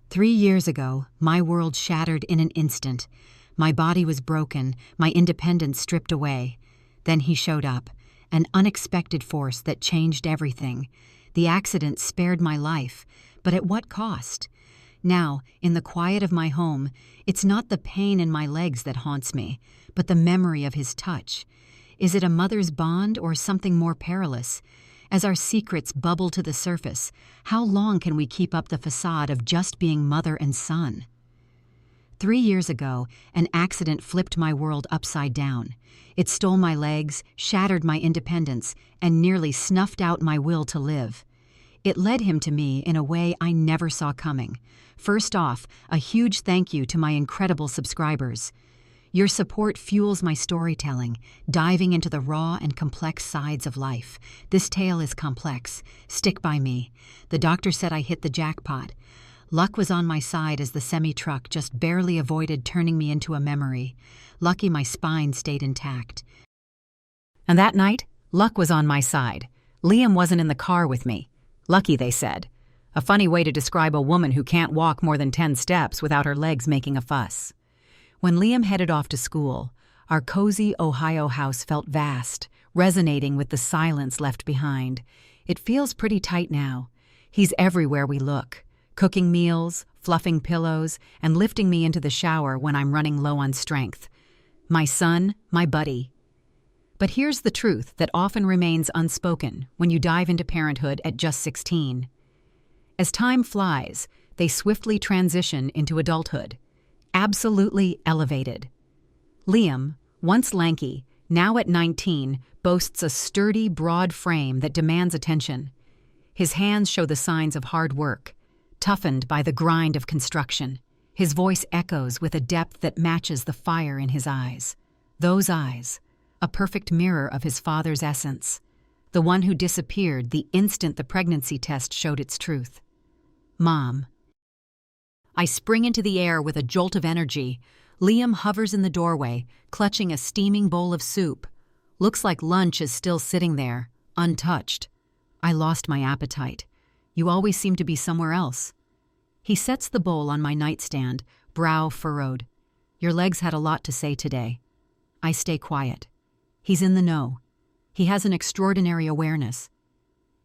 3 years ago, my world shattered in an instant. My body was broken, my independence stripped away. Then he showed up, an unexpected force that changed everything. The accident spared my life, but at what cost? Now, in the quiet of my home, it's not the pain in my legs that haunts me, but the memory of his touch. Is it a mother's bond or something more perilous? As our secrets bubble to the surface, how long can we keep up the facade of just being mother and son? 3 years ago, an accident flipped my world upside down. It stole my legs, shattered my independence, and nearly snuffed out my will to live. It led him to me in a way I never saw coming. First off, a huge thank you to my incredible subscribers. Your support fuels my storytelling, diving into the raw and complex sides of life. This tale is complex. Stick by me. The doctor said I hit the jackpot. Luck was on my side as the semi-truck just barely avoided turning me into a memory. Lucky my spine stayed intact. And that night, luck was on my side. Liam wasn't in the car with me. Lucky, they said. A funny way to describe a woman who can't walk more than 10 steps without her legs making a fuss. When Liam headed off to school, our cozy Ohio house felt vast, resonating with the silence left behind. It feels pretty tight now. He's everywhere we look, cooking meals, fluffing pillows, and lifting me into the shower when I'm running low on strength. My son, my buddy. But here's the truth that often remains unspoken when you dive into parenthood at just 16. As time flies, they swiftly transition into adulthood. Absolutely elevated. Liam, once lanky, now at 19, boasts a sturdy, broad frame that demands attention. His hands show the signs of hard work, toughened by the grind of construction. His voice echoes with a depth that matches the fire in his eyes. Those eyes, a perfect mirror of his father's essence, the one who disappeared the instant the pregnancy test showed its truth. Mom. I spring into the air with a jolt of energy. Liam hovers in the doorway, clutching a steaming bowl of soup. Looks like lunch is still sitting there, untouched. I lost my appetite. You always seem to be somewhere else. He sets the bowl on my nightstand, brow furrowed. Your legs had a lot to say today. I stay quiet. He's in the know. He has an extraordinary awareness.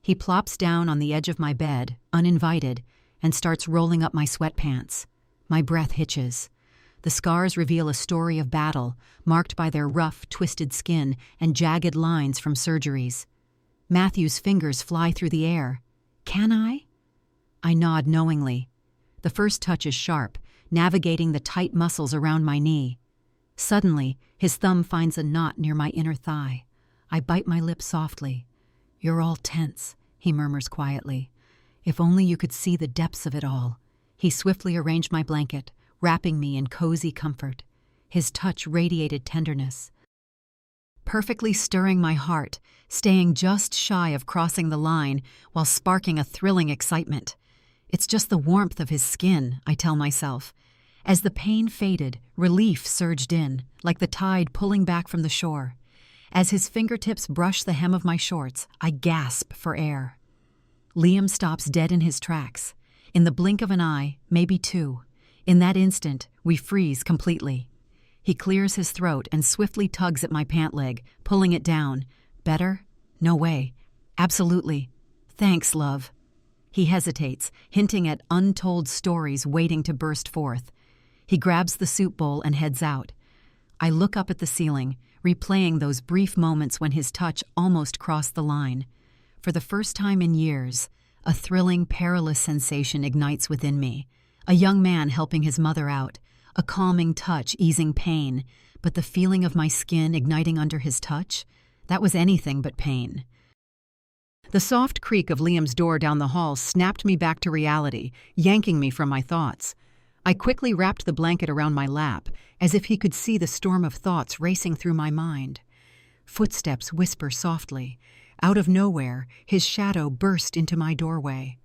He plops down on the edge of my bed, uninvited, and starts rolling up my sweatpants. My breath hitches. The scars reveal a story of battle, marked by their rough, twisted skin and jagged lines from surgeries. Matthew's fingers fly through the air. Can I? I nod knowingly. The first touch is sharp, navigating the tight muscles around my knee. Suddenly, his thumb finds a knot near my inner thigh. I bite my lip softly. You're all tense, he murmurs quietly. If only you could see the depths of it all. He swiftly arranged my blanket, wrapping me in cozy comfort. His touch radiated tenderness, perfectly stirring my heart, staying just shy of crossing the line while sparking a thrilling excitement. It's just the warmth of his skin, I tell myself. As the pain faded, relief surged in, like the tide pulling back from the shore. As his fingertips brush the hem of my shorts, I gasp for air. Liam stops dead in his tracks. In the blink of an eye, maybe two. In that instant, we freeze completely. He clears his throat and swiftly tugs at my pant leg, pulling it down. Better? No way. Absolutely. Thanks, love. He hesitates, hinting at untold stories waiting to burst forth. He grabs the soup bowl and heads out. I look up at the ceiling, replaying those brief moments when his touch almost crossed the line. For the first time in years, a thrilling, perilous sensation ignites within me. A young man helping his mother out, a calming touch easing pain, but the feeling of my skin igniting under his touch, that was anything but pain. The soft creak of Liam's door down the hall snapped me back to reality, yanking me from my thoughts. I quickly wrapped the blanket around my lap, as if he could see the storm of thoughts racing through my mind. Footsteps whisper softly. Out of nowhere, his shadow burst into my doorway.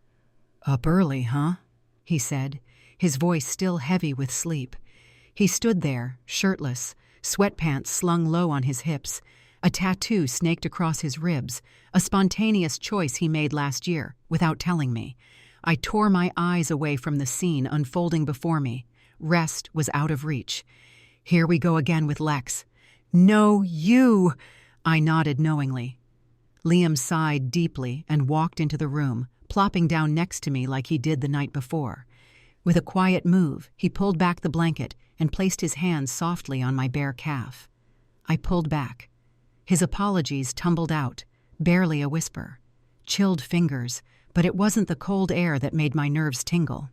"Up early, huh?" he said, his voice still heavy with sleep. He stood there, shirtless, sweatpants slung low on his hips, a tattoo snaked across his ribs, a spontaneous choice he made last year, without telling me. I tore my eyes away from the scene unfolding before me. Rest was out of reach. Here we go again with Lex. No, you! I nodded knowingly. Liam sighed deeply and walked into the room, plopping down next to me like he did the night before. With a quiet move, he pulled back the blanket and placed his hand softly on my bare calf. I pulled back. His apologies tumbled out, barely a whisper. Chilled fingers, but it wasn't the cold air that made my nerves tingle.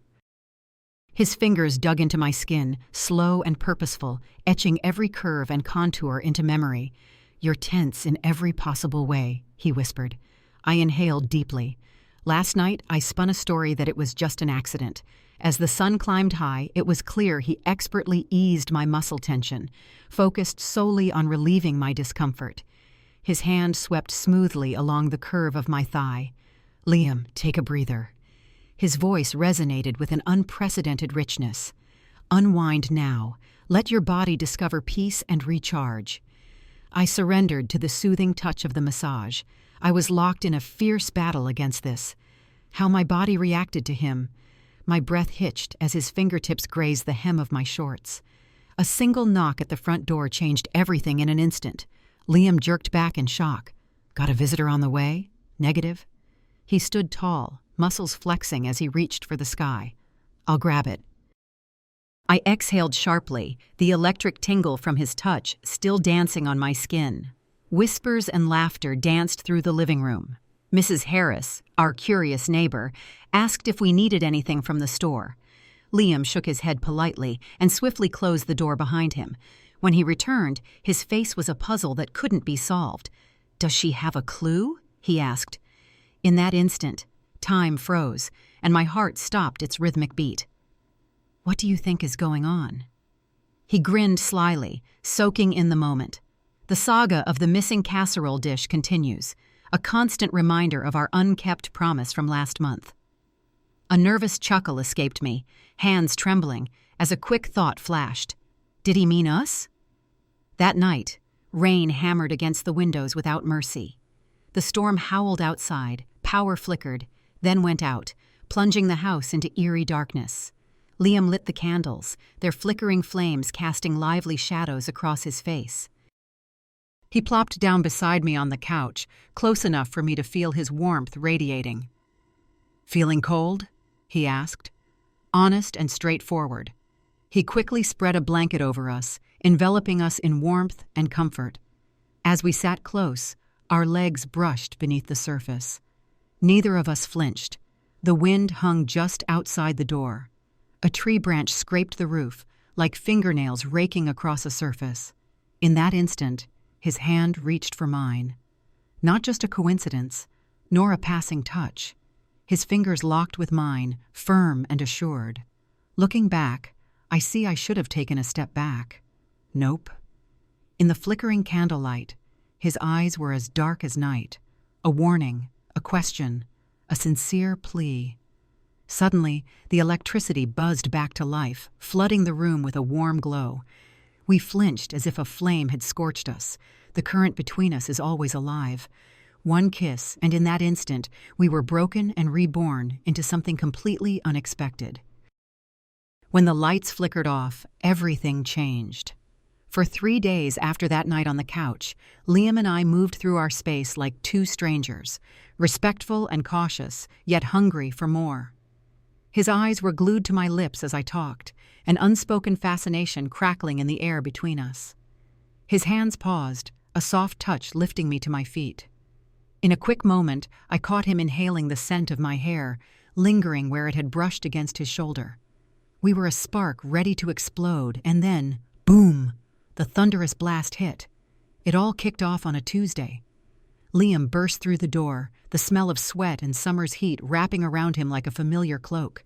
His fingers dug into my skin, slow and purposeful, etching every curve and contour into memory. "You're tense in every possible way," he whispered. I inhaled deeply. Last night, I spun a story that it was just an accident. As the sun climbed high, it was clear he expertly eased my muscle tension, focused solely on relieving my discomfort. His hand swept smoothly along the curve of my thigh. "Liam, take a breather." His voice resonated with an unprecedented richness. "Unwind now. Let your body discover peace and recharge." I surrendered to the soothing touch of the massage. I was locked in a fierce battle against this. How my body reacted to him. My breath hitched as his fingertips grazed the hem of my shorts. A single knock at the front door changed everything in an instant. Liam jerked back in shock. "Got a visitor on the way?" "Negative." He stood tall, muscles flexing as he reached for the sky. "I'll grab it." I exhaled sharply, the electric tingle from his touch still dancing on my skin. Whispers and laughter danced through the living room. Mrs. Harris, our curious neighbor, asked if we needed anything from the store. Liam shook his head politely and swiftly closed the door behind him. When he returned, his face was a puzzle that couldn't be solved. "Does she have a clue?" he asked. In that instant, time froze, and my heart stopped its rhythmic beat. "What do you think is going on?" He grinned slyly, soaking in the moment. The saga of the missing casserole dish continues, a constant reminder of our unkept promise from last month. A nervous chuckle escaped me, hands trembling, as a quick thought flashed. Did he mean us? That night, rain hammered against the windows without mercy. The storm howled outside, power flickered, then went out, plunging the house into eerie darkness. Liam lit the candles, their flickering flames casting lively shadows across his face. He plopped down beside me on the couch, close enough for me to feel his warmth radiating. "Feeling cold?" he asked. Honest and straightforward. He quickly spread a blanket over us, enveloping us in warmth and comfort. As we sat close, our legs brushed beneath the surface. Neither of us flinched. The wind hung just outside the door. A tree branch scraped the roof, like fingernails raking across a surface. In that instant, his hand reached for mine. Not just a coincidence, nor a passing touch. His fingers locked with mine, firm and assured. Looking back, I see I should have taken a step back. Nope. In the flickering candlelight, his eyes were as dark as night. A warning, a question, a sincere plea. Suddenly, the electricity buzzed back to life, flooding the room with a warm glow. We flinched as if a flame had scorched us. The current between us is always alive. One kiss, and in that instant, we were broken and reborn into something completely unexpected. When the lights flickered off, everything changed. For 3 days after that night on the couch, Liam and I moved through our space like two strangers, respectful and cautious, yet hungry for more. His eyes were glued to my lips as I talked, an unspoken fascination crackling in the air between us. His hands paused, a soft touch lifting me to my feet. In a quick moment, I caught him inhaling the scent of my hair, lingering where it had brushed against his shoulder. We were a spark ready to explode, and then, boom, the thunderous blast hit. It all kicked off on a Tuesday. Liam burst through the door, the smell of sweat and summer's heat wrapping around him like a familiar cloak.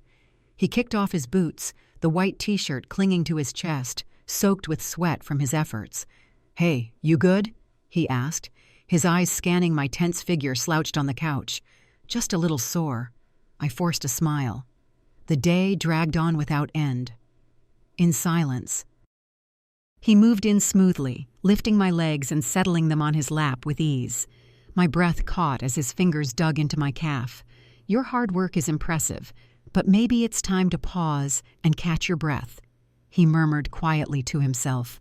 He kicked off his boots, the white t-shirt clinging to his chest, soaked with sweat from his efforts. "Hey, you good?" he asked, his eyes scanning my tense figure slouched on the couch. "Just a little sore." I forced a smile. The day dragged on without end. In silence. He moved in smoothly, lifting my legs and settling them on his lap with ease. My breath caught as his fingers dug into my calf. Your hard work is impressive, but maybe it's time to pause and catch your breath," he murmured quietly to himself.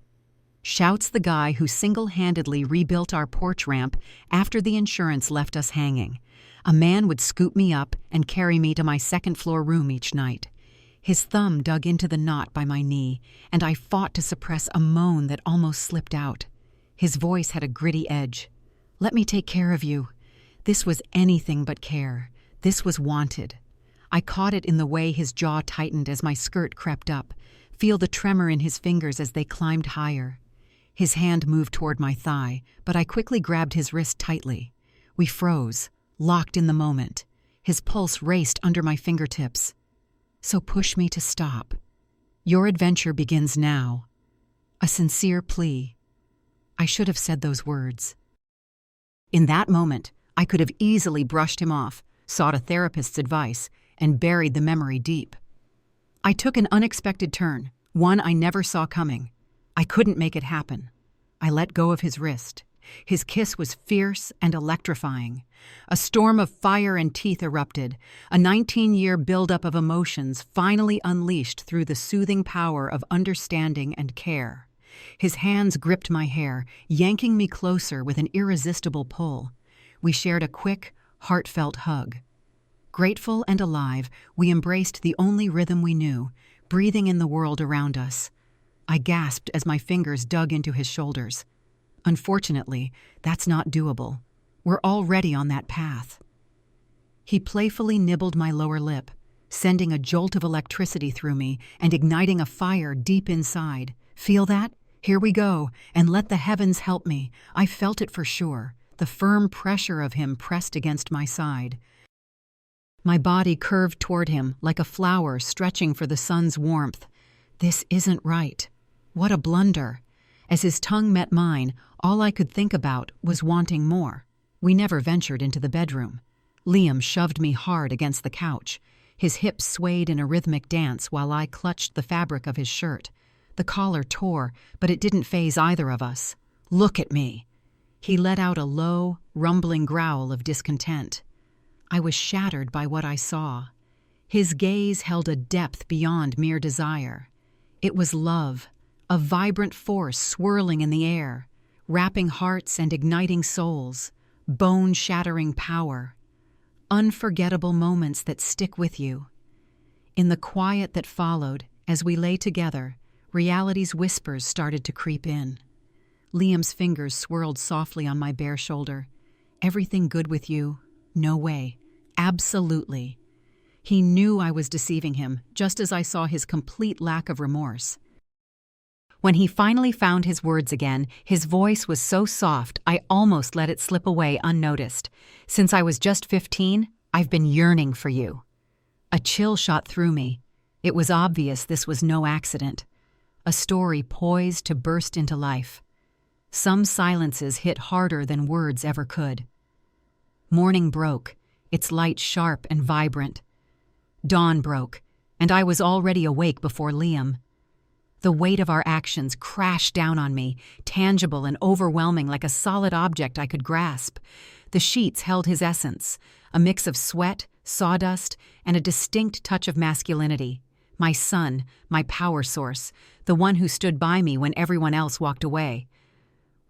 Shouts the guy who single-handedly rebuilt our porch ramp after the insurance left us hanging. A man would scoop me up and carry me to my second-floor room each night. His thumb dug into the knot by my knee, and I fought to suppress a moan that almost slipped out. His voice had a gritty edge. "Let me take care of you." This was anything but care. This was wanted. I caught it in the way his jaw tightened as my skirt crept up, feel the tremor in his fingers as they climbed higher. His hand moved toward my thigh, but I quickly grabbed his wrist tightly. We froze, locked in the moment. His pulse raced under my fingertips. "So push me to stop. Your adventure begins now." A sincere plea. I should have said those words. In that moment, I could have easily brushed him off, sought a therapist's advice, and buried the memory deep. I took an unexpected turn, one I never saw coming. I couldn't make it happen. I let go of his wrist. His kiss was fierce and electrifying. A storm of fire and teeth erupted, a 19-year buildup of emotions finally unleashed through the soothing power of understanding and care. His hands gripped my hair, yanking me closer with an irresistible pull. We shared a quick, heartfelt hug. Grateful and alive, we embraced the only rhythm we knew, breathing in the world around us. I gasped as my fingers dug into his shoulders. Unfortunately, that's not doable. We're already on that path. He playfully nibbled my lower lip, sending a jolt of electricity through me and igniting a fire deep inside. "Feel that? Here we go, and let the heavens help me." I felt it for sure, the firm pressure of him pressed against my side. My body curved toward him like a flower stretching for the sun's warmth. This isn't right. What a blunder. As his tongue met mine, all I could think about was wanting more. We never ventured into the bedroom. Liam shoved me hard against the couch. His hips swayed in a rhythmic dance while I clutched the fabric of his shirt. The collar tore, but it didn't faze either of us. "Look at me." He let out a low, rumbling growl of discontent. I was shattered by what I saw. His gaze held a depth beyond mere desire. It was love, a vibrant force swirling in the air, wrapping hearts and igniting souls, bone-shattering power. Unforgettable moments that stick with you. In the quiet that followed, as we lay together, reality's whispers started to creep in. Liam's fingers swirled softly on my bare shoulder. "Everything good with you?" "No way." "Absolutely." He knew I was deceiving him, just as I saw his complete lack of remorse. When he finally found his words again, his voice was so soft I almost let it slip away unnoticed. "Since I was just 15, I've been yearning for you." A chill shot through me. It was obvious this was no accident. A story poised to burst into life. Some silences hit harder than words ever could. Morning broke, its light sharp and vibrant. Dawn broke, and I was already awake before Liam. The weight of our actions crashed down on me, tangible and overwhelming like a solid object I could grasp. The sheets held his essence, a mix of sweat, sawdust, and a distinct touch of masculinity. My son, my power source, the one who stood by me when everyone else walked away.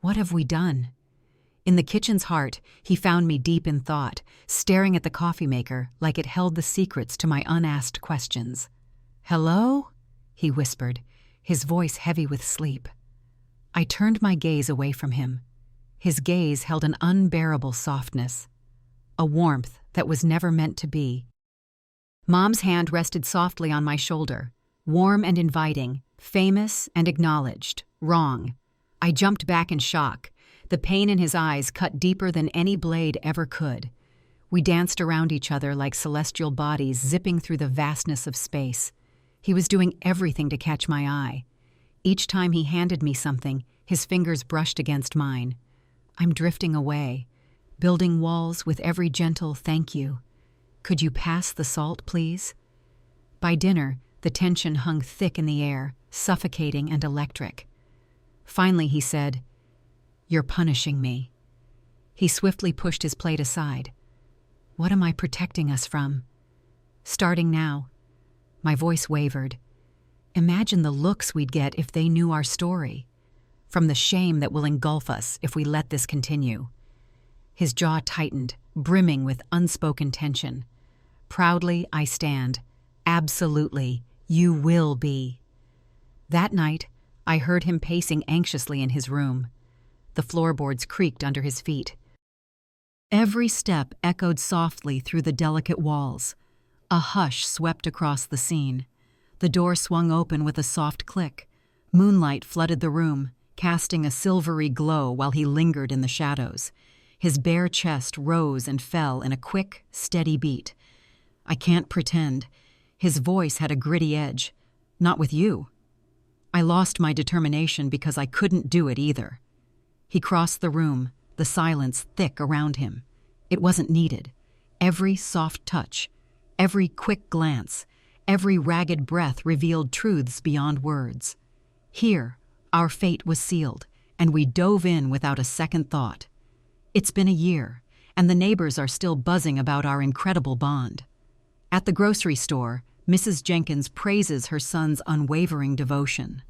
What have we done? In the kitchen's heart, he found me deep in thought, staring at the coffee maker like it held the secrets to my unasked questions. "Hello?" he whispered, his voice heavy with sleep. I turned my gaze away from him. His gaze held an unbearable softness, a warmth that was never meant to be. Mom's hand rested softly on my shoulder, warm and inviting, famous and acknowledged, wrong. I jumped back in shock. The pain in his eyes cut deeper than any blade ever could. We danced around each other like celestial bodies zipping through the vastness of space. He was doing everything to catch my eye. Each time he handed me something, his fingers brushed against mine. I'm drifting away, building walls with every gentle thank you. Could you pass the salt, please? By dinner, the tension hung thick in the air, suffocating and electric. Finally, he said, "You're punishing me." He swiftly pushed his plate aside. What am I protecting us from? Starting now. My voice wavered. Imagine the looks we'd get if they knew our story. From the shame that will engulf us if we let this continue. His jaw tightened, brimming with unspoken tension. Proudly, I stand. Absolutely, you will be. That night, I heard him pacing anxiously in his room. The floorboards creaked under his feet. Every step echoed softly through the delicate walls. A hush swept across the scene. The door swung open with a soft click. Moonlight flooded the room, casting a silvery glow while he lingered in the shadows. His bare chest rose and fell in a quick, steady beat. I can't pretend. His voice had a gritty edge. Not with you. I lost my determination because I couldn't do it either. He crossed the room, the silence thick around him. It wasn't needed. Every soft touch, every quick glance, every ragged breath revealed truths beyond words. Here, our fate was sealed, and we dove in without a second thought. It's been a year, and the neighbors are still buzzing about our incredible bond. At the grocery store, Mrs. Jenkins praises her son's unwavering devotion.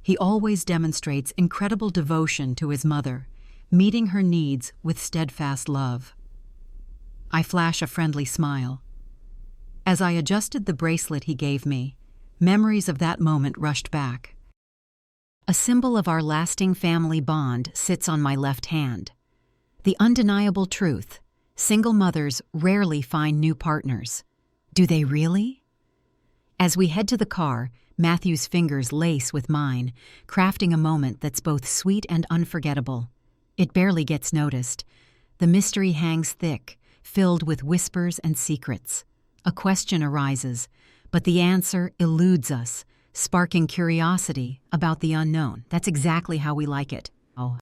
He always demonstrates incredible devotion to his mother, meeting her needs with steadfast love. I flash a friendly smile. As I adjusted the bracelet he gave me, memories of that moment rushed back. A symbol of our lasting family bond sits on my left hand. The undeniable truth: single mothers rarely find new partners. Do they really? As we head to the car, Matthew's fingers lace with mine, crafting a moment that's both sweet and unforgettable. It barely gets noticed. The mystery hangs thick, filled with whispers and secrets. A question arises, but the answer eludes us, sparking curiosity about the unknown. That's exactly how we like it. Oh.